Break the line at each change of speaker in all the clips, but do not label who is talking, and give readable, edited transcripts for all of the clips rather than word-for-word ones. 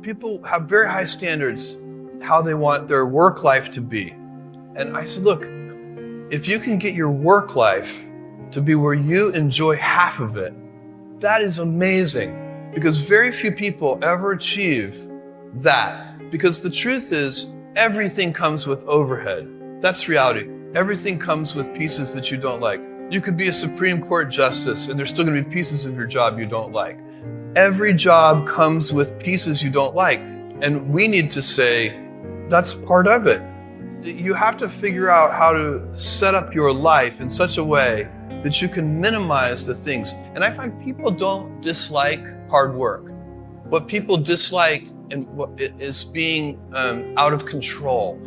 people have very high standards how they want their work life to be. And I said, look, if you can get your work life to be where you enjoy half of it, that is amazing, because very few people ever achieve that. Because the truth is, everything comes with overhead. That's reality. Everything comes with pieces that you don't like. You could be a Supreme Court justice and there's still going to be pieces of your job you don't like. Every job comes with pieces you don't like. And we need to say, that's part of it. You have to figure out how to set up your life in such a way that you can minimize the things. And I find people don't dislike hard work. What people dislike is being out of control.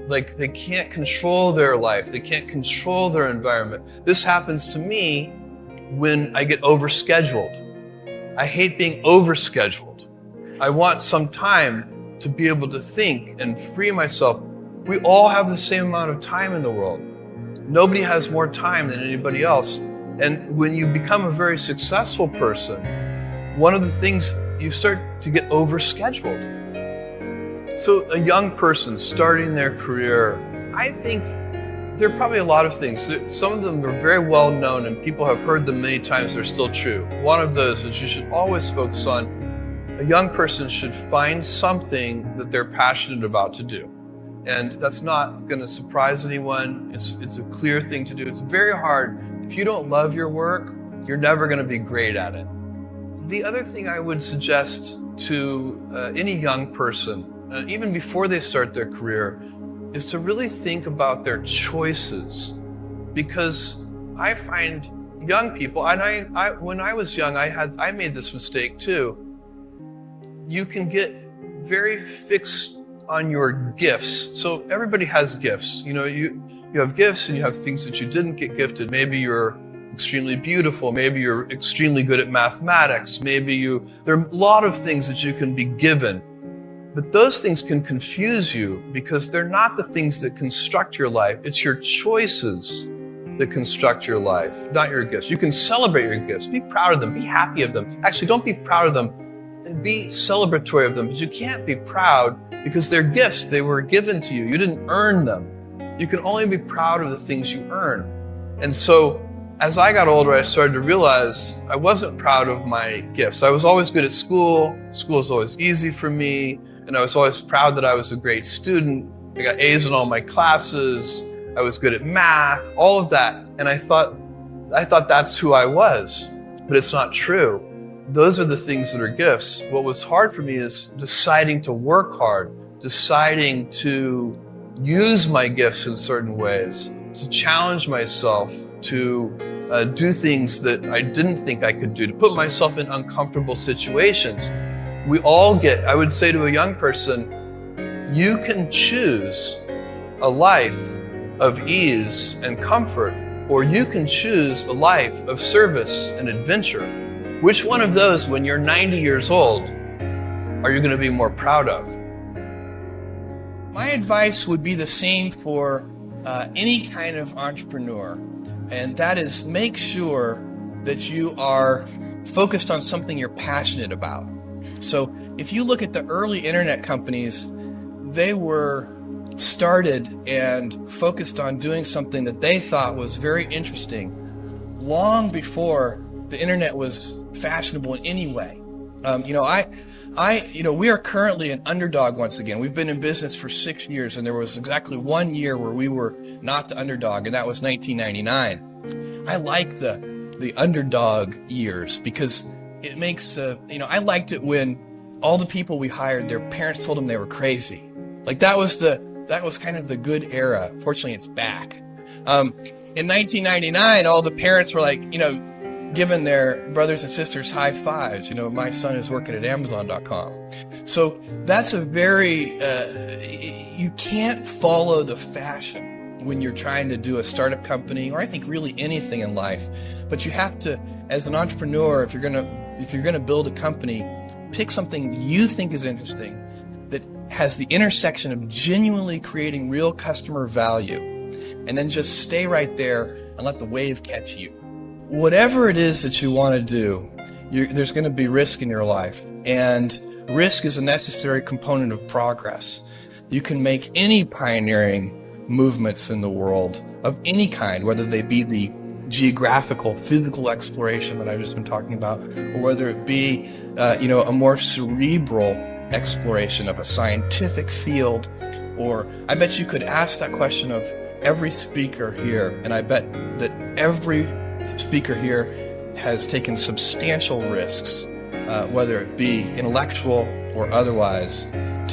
Like they can't control their life. They can't control their environment. This happens to me when I get overscheduled. I hate being overscheduled. I want some time to be able to think and free myself. We all have the same amount of time in the world. Nobody has more time than anybody else. And when you become a very successful person, one of the things, you start to get overscheduled. So a young person starting their career, I think there are probably a lot of things. Some of them are very well known and people have heard them many times, they're still true. One of those is you should always focus on, a young person should find something that they're passionate about to do. And that's not going to surprise anyone. It's a clear thing to do. It's very hard. If you don't love your work, you're never going to be great at it. The other thing I would suggest to any young person, even before they start their career, is to really think about their choices. Because I find young people, and I when I was young, I made this mistake too. You can get very fixed on your gifts. So everybody has gifts. You know, you have gifts and you have things that you didn't get gifted. Maybe you're extremely beautiful. Maybe you're extremely good at mathematics. There are a lot of things that you can be given. But those things can confuse you because they're not the things that construct your life. It's your choices that construct your life, not your gifts. You can celebrate your gifts. Be proud of them. Be happy of them. Actually, don't be proud of them. Be celebratory of them. But you can't be proud because they're gifts. They were given to you. You didn't earn them. You can only be proud of the things you earn. And so as I got older, I started to realize I wasn't proud of my gifts. I was always good at school. School was always easy for me. And I was always proud that I was a great student. I got A's in all my classes. I was good at math, all of that. And I thought that's who I was, but it's not true. Those are the things that are gifts. What was hard for me is deciding to work hard, deciding to use my gifts in certain ways, to challenge myself, to do things that I didn't think I could do, to put myself in uncomfortable situations. We all I would say to a young person, you can choose a life of ease and comfort, or you can choose a life of service and adventure. Which one of those, when you're 90 years old, are you going to be more proud of?
My advice would be the same for any kind of entrepreneur, and that is make sure that you are focused on something you're passionate about. So if you look at the early internet companies, they were started and focused on doing something that they thought was very interesting long before the internet was fashionable in any way. We are currently an underdog once again. We've been in business for 6 years, and there was exactly 1 year where we were not the underdog, and that was 1999. I like the underdog years because it makes, I liked it when all the people we hired, their parents told them they were crazy. Like that was kind of the good era. Fortunately, it's back. In 1999, all the parents were like, giving their brothers and sisters high fives. My son is working at Amazon.com. So that's a very, you can't follow the fashion when you're trying to do a startup company, or I think really anything in life. But you have to, as an entrepreneur, if you're gonna build a company, pick something you think is interesting that has the intersection of genuinely creating real customer value, and then just stay right there and let the wave catch you. Whatever it is that you want to do, there's going to be risk in your life, and risk is a necessary component of progress. You can make any pioneering movements in the world of any kind, whether they be the geographical, physical exploration that I've just been talking about, or whether it be, a more cerebral exploration of a scientific field. Or I bet you could ask that question of every speaker here, and I bet that every speaker here has taken substantial risks, whether it be intellectual or otherwise,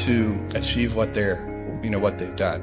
to achieve what they've done.